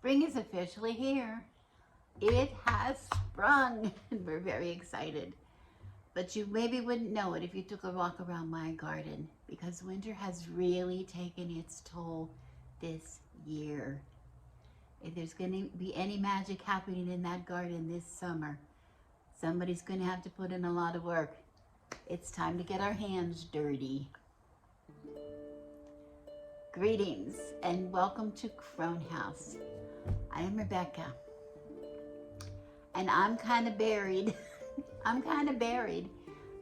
Spring is officially here. It has sprung, and we're very excited. But you maybe wouldn't know it if you took a walk around my garden, because winter has really taken its toll this year. If there's going to be any magic happening in that garden this summer, somebody's going to have to put in a lot of work. It's time to get our hands dirty. Greetings and welcome to Crone House. I am Rebecca, and I'm kind of buried. I'm kind of buried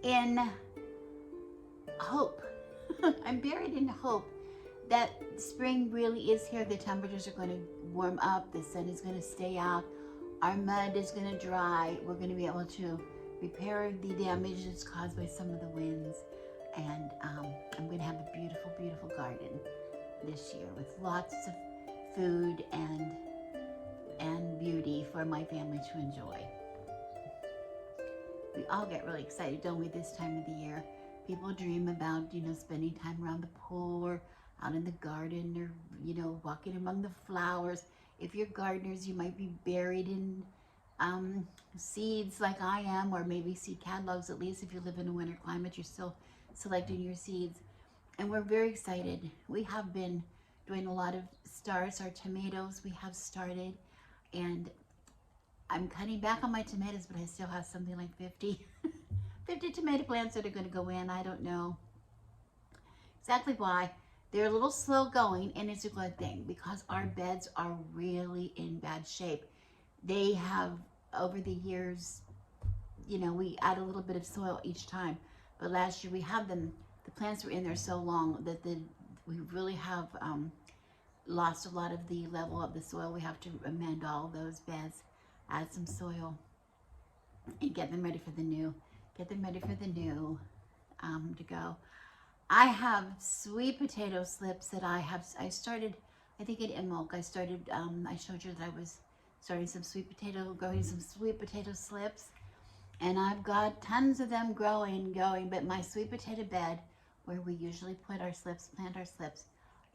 in hope. I'm buried in hope that spring really is here. The temperatures are going to warm up. The sun is going to stay out. Our mud is going to dry. We're going to be able to repair the damage that's caused by some of the winds. And I'm going to have a beautiful, beautiful garden this year with lots of food and beauty for my family to enjoy. We all get really excited, don't we, this time of the year? People dream about, spending time around the pool or out in the garden or, walking among the flowers. If you're gardeners, you might be buried in seeds like I am, or maybe seed catalogs. At least if you live in a winter climate, you're still selecting your seeds. And we're very excited. We have been doing a lot of starts. Our tomatoes we have started, and I'm cutting back on my tomatoes, but I still have something like 50 tomato plants that are going to go in. I don't know exactly why. They're a little slow going, and it's a good thing because our beds are really in bad shape. They have, over the years, we add a little bit of soil each time, but last year we had them, the plants were in there so long that we really have lost a lot of the level of the soil. We have to amend all those beds, add some soil, and get them ready for the new to go. I have sweet potato slips that I started, I think in milk. I showed you that I was starting growing some sweet potato slips, and I've got tons of them going, but my sweet potato bed, where we usually plant our slips,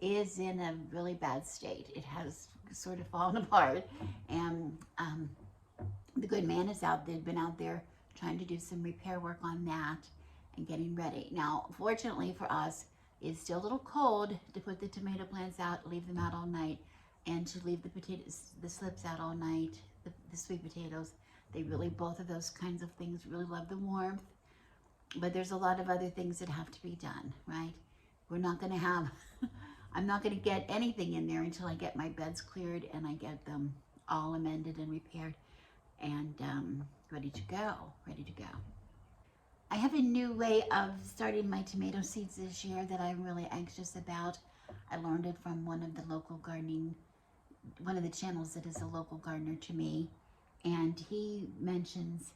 is in a really bad state. It has sort of fallen apart, and the good man is out there, been out there trying to do some repair work on that and getting ready. Now, fortunately for us, it's still a little cold to put the tomato plants out, leave them out all night, and to leave the slips out all night, the sweet potatoes. They really, both of those kinds of things, really love the warmth. But there's a lot of other things that have to be done, right? We're not going to have, I'm not going to get anything in there until I get my beds cleared and I get them all amended and repaired and ready to go. I have a new way of starting my tomato seeds this year that I'm really anxious about. I learned it from one of the channels that is a local gardener to me, and he mentions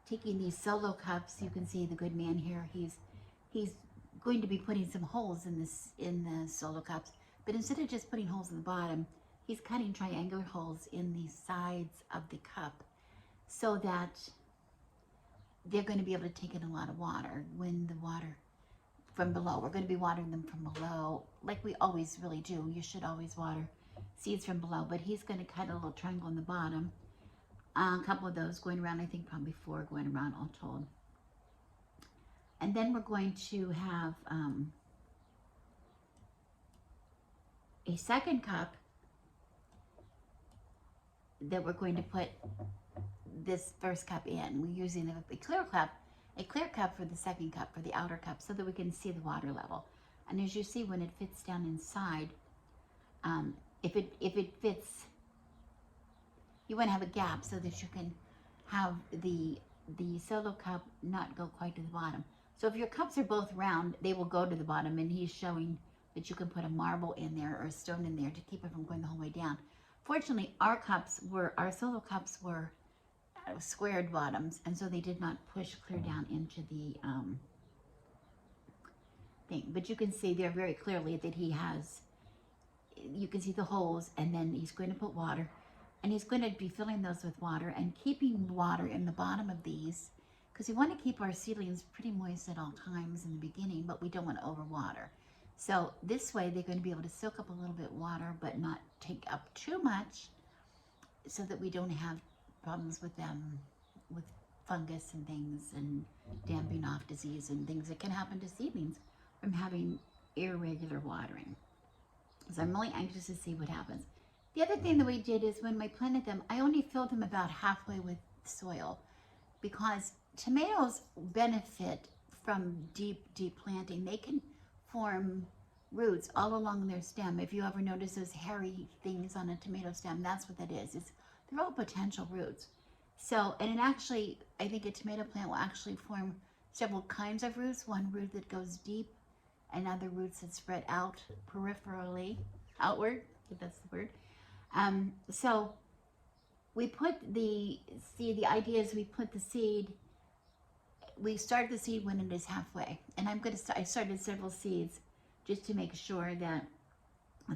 taking these solo cups. You can see the good man here. He's going to be putting some holes in the solo cups, but instead of just putting holes in the bottom, he's cutting triangular holes in the sides of the cup so that they're going to be able to take in a lot of water when the water from below. We're going to be watering them from below, like we always really do. You should always water seeds from below, but he's going to cut a little triangle in the bottom. A couple of those going around, I think probably 4 going around all told. And then we're going to have a second cup that we're going to put this first cup in. We're using a clear cup for the second cup, for the outer cup, so that we can see the water level. And as you see, when it fits down inside, if it fits, you want to have a gap so that you can have the solo cup not go quite to the bottom. So if your cups are both round, they will go to the bottom, and he's showing that you can put a marble in there or a stone in there to keep it from going the whole way down. Fortunately, our solo cups were squared bottoms, and so they did not push clear down into the thing. But you can see there very clearly that you can see the holes, and then he's going to put water, and he's going to be filling those with water and keeping water in the bottom of these, because we want to keep our seedlings pretty moist at all times in the beginning, but we don't want to overwater. So this way they're going to be able to soak up a little bit of water but not take up too much, so that we don't have problems with them, with fungus and things, and damping off disease and things that can happen to seedlings from having irregular watering. So I'm really anxious to see what happens. The other thing that we did is when we planted them, I only filled them about halfway with soil, because tomatoes benefit from deep planting. They can form roots all along their stem. If you ever notice those hairy things on a tomato stem, that's what that is. They're all potential roots. So, and it actually, I think a tomato plant will actually form several kinds of roots. One root that goes deep, and other roots that spread out peripherally, outward, if that's the word. So we put the seed, the idea is we put the seed, we start the seed when it is halfway. And I started several seeds just to make sure that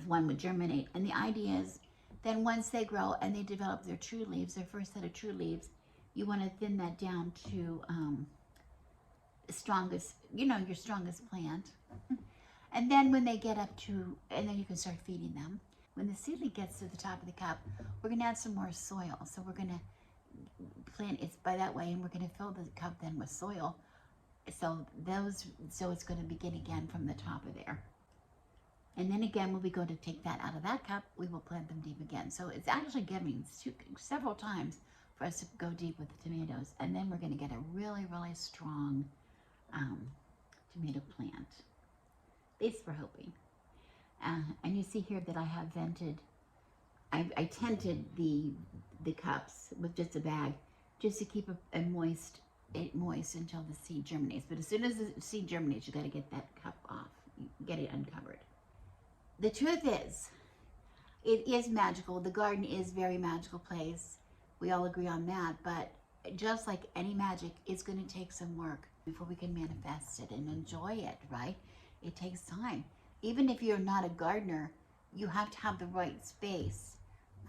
one would germinate. And the idea is then once they grow and they develop their true leaves, their first set of true leaves, you want to thin that down to strongest, your strongest plant. And then when they get up to, and then you can start feeding them. When the seedling gets to the top of the cup, we're going to add some more soil. So we're going to plant it by that way, and we're going to fill the cup then with soil. So it's going to begin again from the top of there. And then again, when we go to take that out of that cup, we will plant them deep again. So it's actually giving several times for us to go deep with the tomatoes. And then we're going to get a really, really strong tomato plant. At least we're hoping. And you see here that I have I tented the cups with just a bag, just to keep it moist until the seed germinates. But as soon as the seed germinates, you got to get that cup off, get it uncovered. The truth is, it is magical. The garden is a very magical place. We all agree on that. But just like any magic, it's going to take some work before we can manifest it and enjoy it, right? It takes time. Even if you're not a gardener, you have to have the right space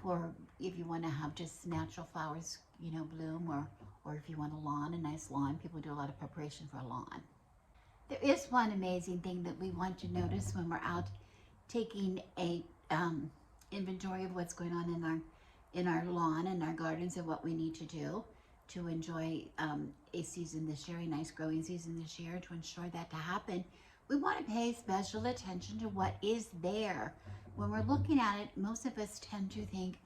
for, if you want to have just natural flowers, bloom, or if you want a nice lawn. People do a lot of preparation for a lawn. There is one amazing thing that we want to notice when we're out taking a inventory of what's going on in our lawn and our gardens, and what we need to do to enjoy a season this year, a nice growing season this year. To ensure that to happen, we want to pay special attention to what is there. When we're looking at it, most of us tend to think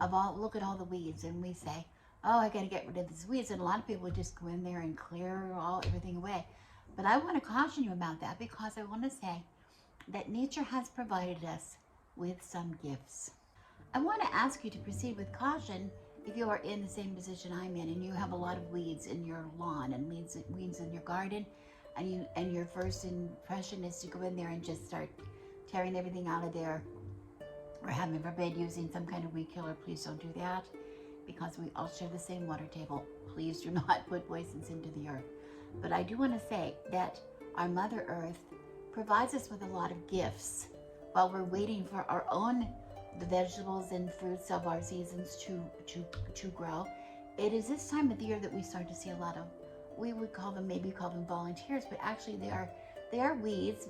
look at all the weeds, and we say, oh, I got to get rid of these weeds. And a lot of people just go in there and clear everything away. But I want to caution you about that, because I want to say that nature has provided us with some gifts. I want to ask you to proceed with caution if you are in the same position I'm in and you have a lot of weeds in your lawn and weeds in your garden, and your first impression is to go in there and just start tearing everything out of there, or heaven forbid using some kind of weed killer. Please don't do that, because we all share the same water table. Please do not put poisons into the earth. But I do want to say that our Mother Earth provides us with a lot of gifts while we're waiting for the vegetables and fruits of our seasons to grow. It is this time of the year that we start to see a lot of, we would call them volunteers, but actually they are weeds,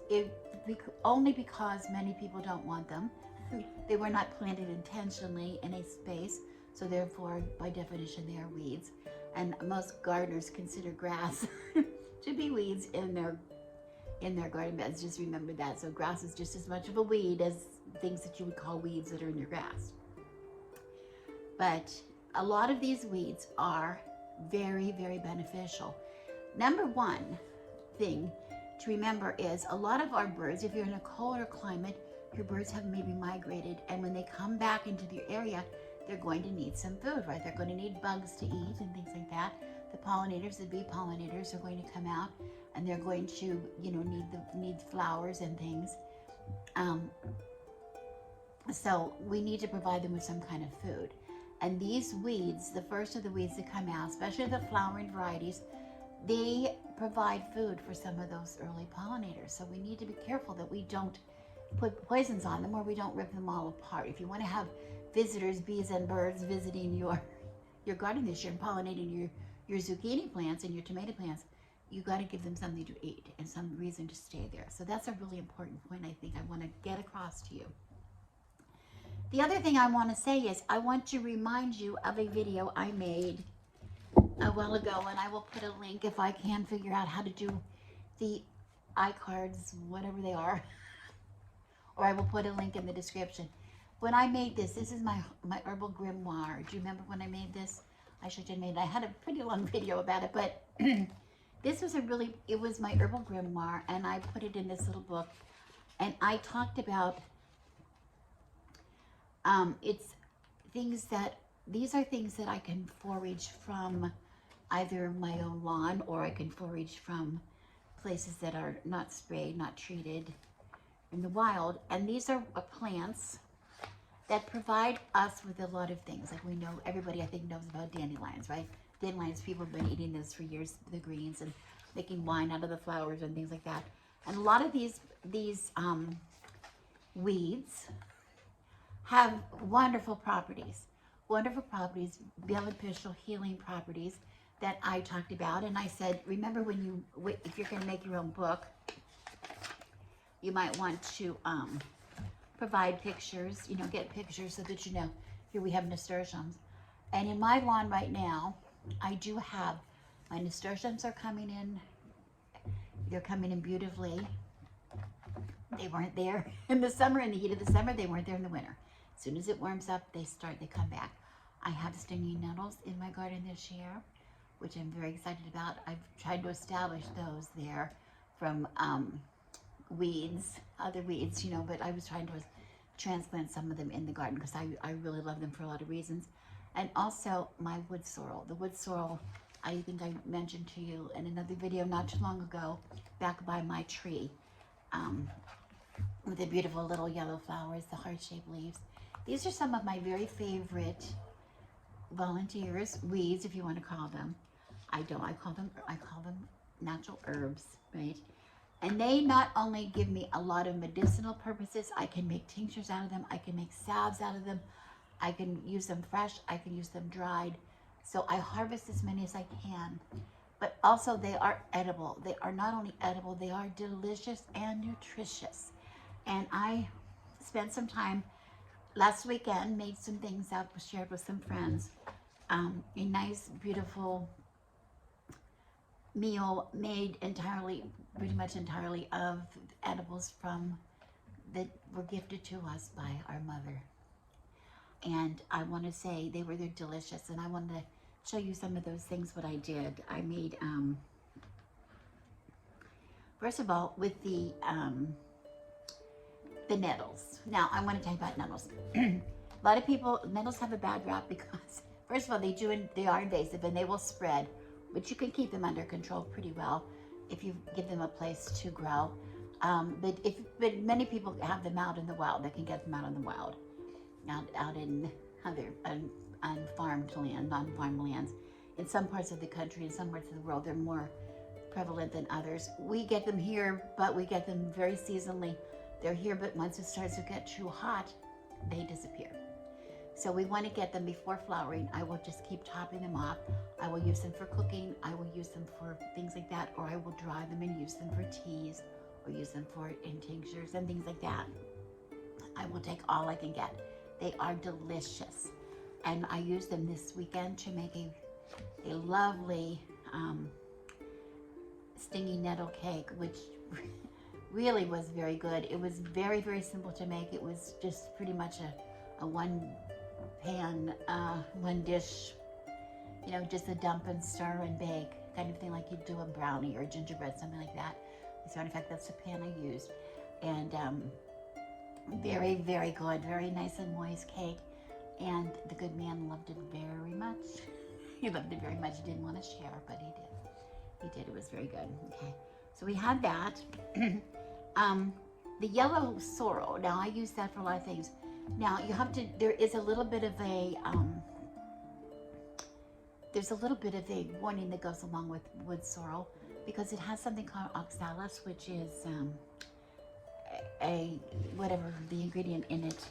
only because many people don't want them. They were not planted intentionally in a space, so therefore, by definition, they are weeds. And most gardeners consider grass to be weeds in their garden beds. Just remember that. So grass is just as much of a weed as things that you would call weeds that are in your grass. But a lot of these weeds are very, very beneficial. Number one thing to remember is a lot of our birds, if you're in a colder climate, your birds have maybe migrated, and when they come back into the area, they're going to need some food, right? They're going to need bugs to eat and things like that. The pollinators, the bee pollinators, are going to come out, and they're going to, need flowers and things. So we need to provide them with some kind of food. And these weeds, the first of the weeds that come out, especially the flowering varieties, they provide food for some of those early pollinators. So we need to be careful that we don't put poisons on them, or we don't rip them all apart. If you want to have visitors, bees and birds, visiting your garden this year and pollinating your zucchini plants and your tomato plants, you got to give them something to eat and some reason to stay there. So that's a really important point I think I want to get across to you. The other thing I want to say is I want to remind you of a video I made a while ago, and I will put a link if I can figure out how to do the iCards, whatever they are, or I will put a link in the description. When I made this, this is my Herbal Grimoire. Do you remember when I made this? I should have made it. I had a pretty long video about it, but this was it was my Herbal Grimoire, and I put it in this little book, and I talked about these are things that I can forage from either my own lawn, or I can forage from places that are not sprayed, not treated in the wild. And these are plants that provide us with a lot of things. Like, we know, everybody I think knows about dandelions, right? Dandelions, people have been eating this for years, the greens, and making wine out of the flowers and things like that. And a lot of these weeds have wonderful properties, beneficial healing properties that I talked about. And I said, remember, when if you're going to make your own book, you might want to provide pictures, get pictures so that here we have nasturtiums. And in my lawn right now, I do have, my nasturtiums are coming in. They're coming in beautifully. They weren't there in the summer, in the heat of the summer. They weren't there in the winter. As soon as it warms up, they come back. I have stinging nettles in my garden this year, which I'm very excited about. I've tried to establish those there from weeds, other weeds, but I was trying to transplant some of them in the garden because I really love them for a lot of reasons. And also my wood sorrel. The wood sorrel, I think I mentioned to you in another video not too long ago, back by my tree, with the beautiful little yellow flowers, the heart-shaped leaves. These are some of my very favorite volunteers, weeds, if you want to call them. I call them natural herbs, right? And they not only give me a lot of medicinal purposes, I can make tinctures out of them, I can make salves out of them, I can use them fresh, I can use them dried. So I harvest as many as I can. But also, they are edible. They are not only edible, they are delicious and nutritious. And I spent some time last weekend, made some things up, shared with some friends. A nice, beautiful meal made pretty much entirely of edibles that were gifted to us by our mother. And I want to say they're delicious, and I wanted to show you some of those things, what I did. I made, first of all, with the nettles. Now, I want to tell you about nettles. A lot of people, nettles have a bad rap because, first of all, they are invasive and they will spread, but you can keep them under control pretty well if you give them a place to grow. But many people have them out in the wild. They can get them out in the wild, out in other unfarmed land, non-farmed lands. In some parts of the country, in some parts of the world, they're more prevalent than others. We get them here, but we get them very seasonally. They're here, but once it starts to get too hot, they disappear. So we want to get them before flowering. I will just keep topping them off. I will use them for cooking. I will use them for things like that, or I will dry them and use them for teas, or use them in tinctures and things like that. I will take all I can get. They are delicious. And I used them this weekend to make a lovely stingy nettle cake, which really was very good. It was very, very simple to make. It was just pretty much a one pan, one dish, just a dump and stir and bake kind of thing, like you'd do a brownie or a gingerbread, something like that. As a matter of fact, that's the pan I used. And very, very good, very nice and moist cake. And the good man loved it very much. He loved it very much. He didn't want to share, but he did. He did. It was very good. Okay. So we had that. The yellow sorrel. Now, I use that for a lot of things. Now, there is a little bit of there's a little bit of a warning that goes along with wood sorrel, because it has something called oxalis, which is whatever the ingredient in it.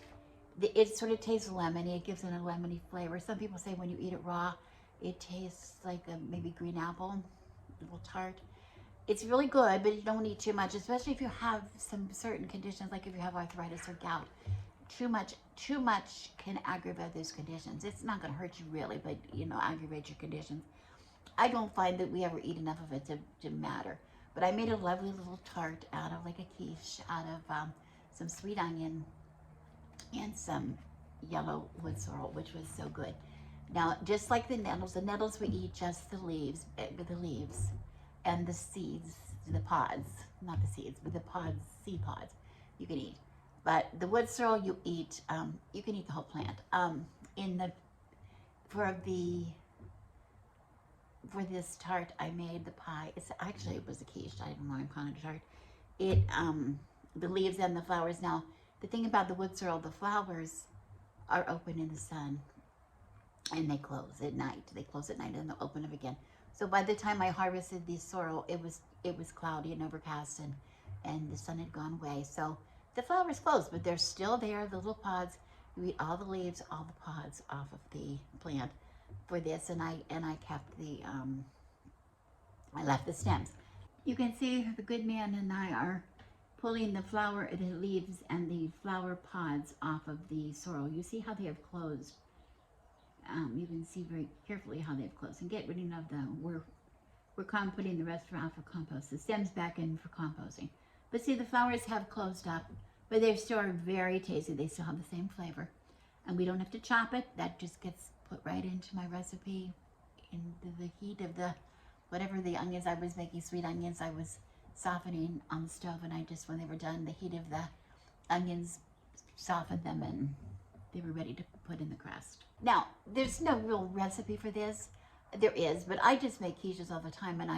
It sort of tastes lemony. It gives it a lemony flavor. Some people say when you eat it raw, it tastes like a maybe green apple, a little tart. It's really good, but you don't eat too much, especially if you have some certain conditions, like if you have arthritis or gout. Too much too much can aggravate those conditions. It's not going to hurt you really, but aggravate your conditions. I don't find that we ever eat enough of it to matter. But I made a lovely little tart out of, like a quiche, out of some sweet onion and some yellow wood sorrel, which was so good. Now, just like the nettles we eat just the leaves and the seeds, the pods, not the seeds, but the pods, seed pods, you can eat. But the wood sorrel you can eat the whole plant. For this tart, I made the pie. It was a quiche. I don't know why I'm calling it a tart. The leaves and the flowers. Now, the thing about the wood sorrel, the flowers are open in the sun, and they close at night. They close at night and they'll open up again. So by the time I harvested the sorrel, it was cloudy and overcast, and the sun had gone away. So the flowers closed, but they're still there. The little pods. You eat all the leaves, all the pods off of the plant for this, and I kept I left the stems. You can see the good man and I are pulling the leaves and the flower pods off of the sorrel. You see how they have closed. You can see very carefully how they've closed, and get rid of we're putting the rest out for compost. The stems back in for composting. But see, the flowers have closed up, but they still are very tasty. They still have the same flavor, and we don't have to chop it. That just gets put right into my recipe, into the heat of whatever the onions I was making, sweet onions, I was softening on the stove, and when they were done, the heat of the onions softened them, and they were ready to put in the crust. Now, there's no real recipe for this. There is, but I just make quiches all the time, and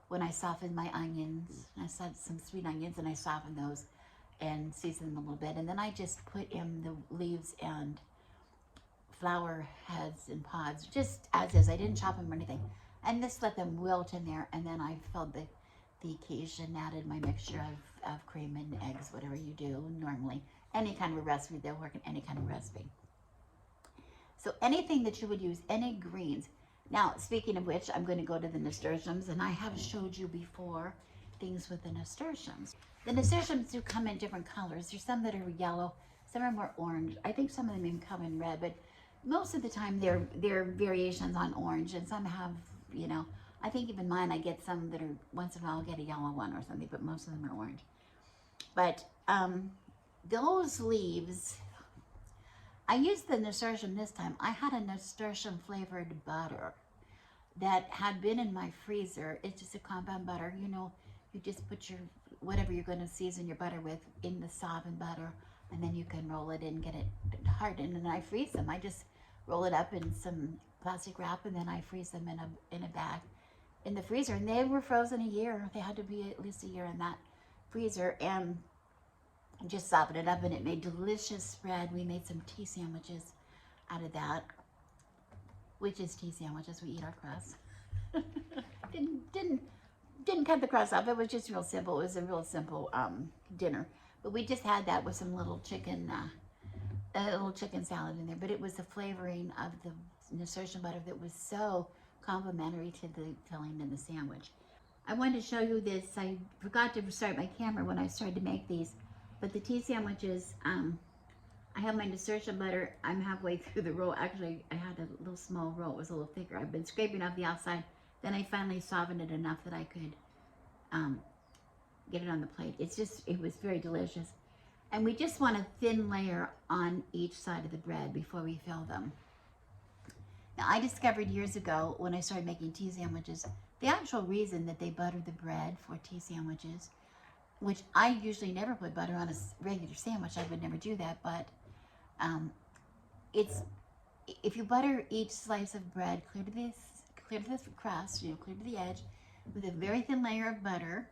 when I soften my onions, I said some sweet onions, and I soften those and season them a little bit, and then I just put in the leaves and flower heads and pods just as is. I didn't chop them or anything, and just let them wilt in there, and then I filled the quiche and added my mixture of cream and eggs, whatever you do normally. Any kind of a recipe, they'll work in any kind of recipe. So anything that you would use, any greens. Now, speaking of which, I'm going to go to the nasturtiums, and I have showed you before things with the nasturtiums. The nasturtiums do come in different colors. There's some that are yellow, some are more orange. I think some of them even come in red, but most of the time they're variations on orange, and some have, I think even mine, I get some that are, once in a while I'll get a yellow one or something, but most of them are orange. But those leaves, I used the nasturtium this time. I had a nasturtium flavored butter that had been in my freezer. It's just a compound butter. You just put your, whatever you're going to season your butter with in the softened butter, and then you can roll it and get it hardened, and I freeze them. I just roll it up in some plastic wrap, and then I freeze them in a bag in the freezer, and they were frozen a year. They had to be at least a year in that freezer, and just soften it up, and it made delicious spread. We made some tea sandwiches out of that, which is tea sandwiches. We eat our crust. didn't cut the crust off. It was just real simple. It was a real simple dinner. But we just had that with some little chicken salad in there. But it was the flavoring of the nasturtium butter that was so complimentary to the filling in the sandwich. I wanted to show you this. I forgot to start my camera when I started to make these. But the tea sandwiches, I have my nasturtium butter. I'm halfway through the roll. Actually, I had a little small roll. It was a little thicker. I've been scraping off the outside. Then I finally softened it enough that I could get it on the plate. It was very delicious. And we just want a thin layer on each side of the bread before we fill them. Now, I discovered years ago when I started making tea sandwiches, the actual reason that they butter the bread for tea sandwiches, which I usually never put butter on a regular sandwich. I would never do that, but if you butter each slice of bread clear to the crust, clear to the edge, with a very thin layer of butter,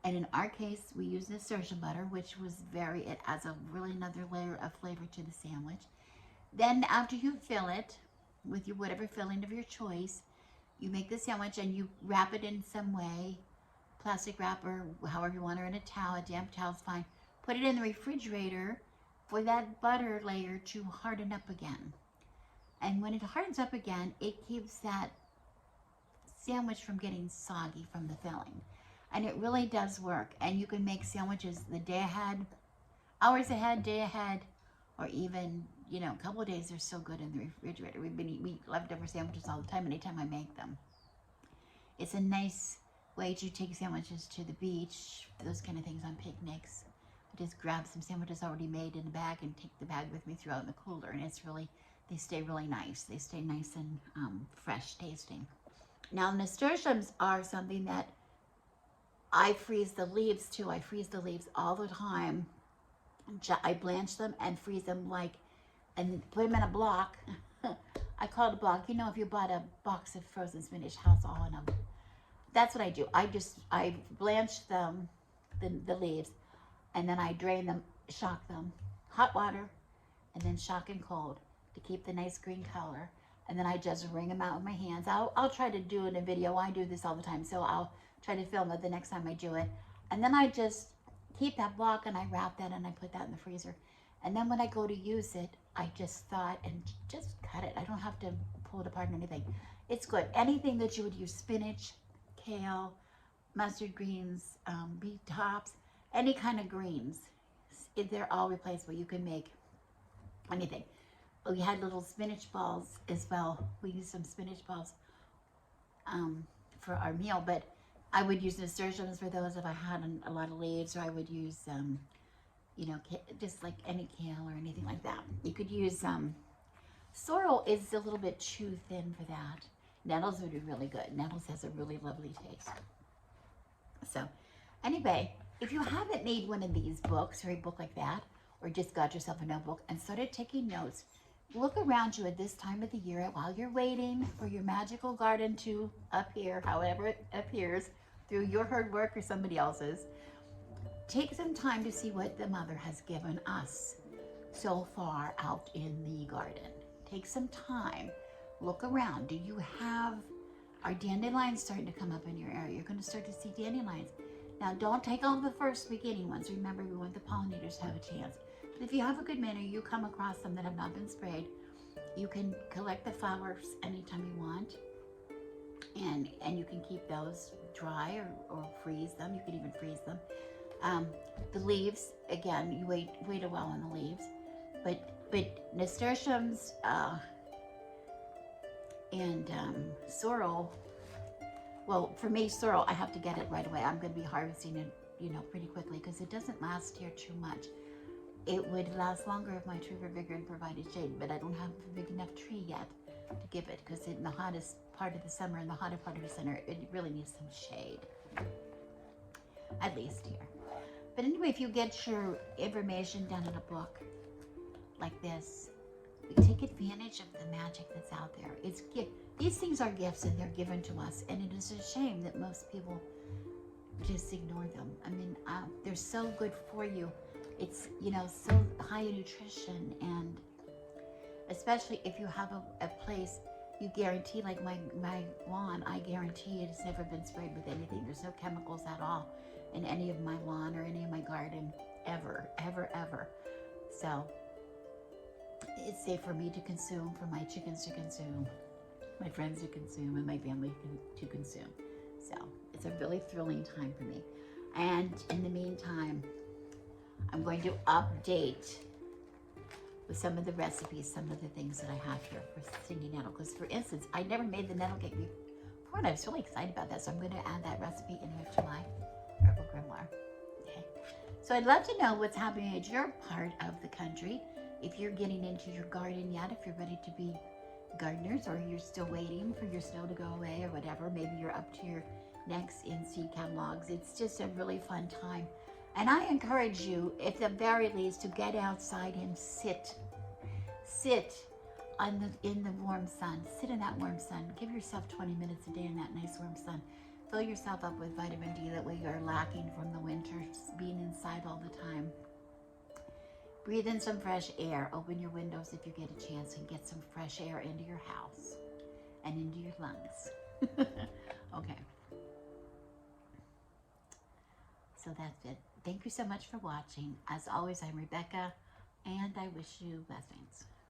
and in our case, we use nasturtium butter, which it adds really another layer of flavor to the sandwich. Then after you fill it with whatever filling of your choice, you make the sandwich and you wrap it in some way, plastic wrap or however you want, or in a towel, a damp towel is fine. Put it in the refrigerator for that butter layer to harden up again. And when it hardens up again, it keeps that sandwich from getting soggy from the filling. And it really does work. And you can make sandwiches the day ahead, hours ahead, day ahead, or even, you know, a couple of days. They're so good in the refrigerator. We eat leftover sandwiches all the time, anytime I make them. It's a nice way to take sandwiches to the beach, those kind of things, on picnics. I just grab some sandwiches already made in a bag and take the bag with me throughout in the cooler, and it's really, they stay really nice. They stay nice and fresh tasting. Now, nasturtiums are something that I freeze the leaves too. I freeze the leaves all the time. I blanch them and freeze them and put them in a block. I call it a block. You know, if you bought a box of frozen spinach, how it's all in them. That's what I do. I blanch them, the leaves, and then I drain them, shock them, hot water, and then shock and cold to keep the nice green color. And then I just wring them out with my hands. I'll try to do it in a video. I do this all the time, so I'll try to film it the next time I do it. And then I just keep that block and I wrap that and I put that in the freezer. And then when I go to use it, I just thaw it and just cut it. I don't have to pull it apart or anything. It's good. Anything that you would use, spinach, kale, mustard greens, beet tops, any kind of greens, they're all replaceable. You can make anything. We had little spinach balls as well. We used some spinach balls for our meal, but I would use nasturtiums for those if I had a lot of leaves, or I would use, you know, just like any kale or anything like that. You could use, sorrel is a little bit too thin for that. Nettles would be really good. Nettles has a really lovely taste. So anyway, if you haven't made one of these books or a book like that, or just got yourself a notebook and started taking notes, look around you at this time of the year while you're waiting for your magical garden to appear, however it appears, through your hard work or somebody else's. Take some time to see what the mother has given us so far out in the garden. Take some time. Look around. Do you have, are dandelions starting to come up in your area? You're going to start to see dandelions. Now, don't take all the first beginning ones. Remember, we want the pollinators to have a chance. But if you have a good manner, you come across some that have not been sprayed, you can collect the flowers anytime you want, and you can keep those dry or freeze them. You can even freeze them. The leaves, again, you wait a while on the leaves, but nasturtiums and sorrel. Well, for me, sorrel, I have to get it right away. I'm going to be harvesting it, you know, pretty quickly because it doesn't last here too much. It would last longer if my tree were bigger and provided shade, but I don't have a big enough tree yet to give it because in the hottest part of the summer and the hottest part of the summer, it really needs some shade, at least here. But anyway, if you get your information down in a book like this, take advantage of the magic that's out there. These things are gifts and they're given to us, and it is a shame that most people just ignore them. I mean, they're so good for you. It's, you know, so high in nutrition, and especially if you have a place, you guarantee, like my lawn, I guarantee it's never been sprayed with anything. There's no chemicals at all in any of my lawn or any of my garden, ever, ever, ever. So it's safe for me to consume, for my chickens to consume, my friends to consume, and my family to consume. So it's a really thrilling time for me. And in the meantime, I'm going to update with some of the recipes, some of the things that I have here for singing nettle. Because for instance, I never made the nettle cake before, and I was really excited about that. So I'm going to add that recipe in here to my Herbal Grimoire. Okay. So I'd love to know what's happening at your part of the country. If you're getting into your garden yet, if you're ready to be gardeners, or you're still waiting for your snow to go away or whatever. Maybe you're up to your necks in seed catalogs. It's just a really fun time. And I encourage you, at the very least, to get outside and sit in the warm sun. Sit in that warm sun. Give yourself 20 minutes a day in that nice warm sun. Fill yourself up with vitamin D. That way you're lacking from the winter, being inside all the time. Breathe in some fresh air. Open your windows if you get a chance and get some fresh air into your house and into your lungs. Okay. So that's it. Thank you so much for watching. As always, I'm Rebecca, and I wish you blessings.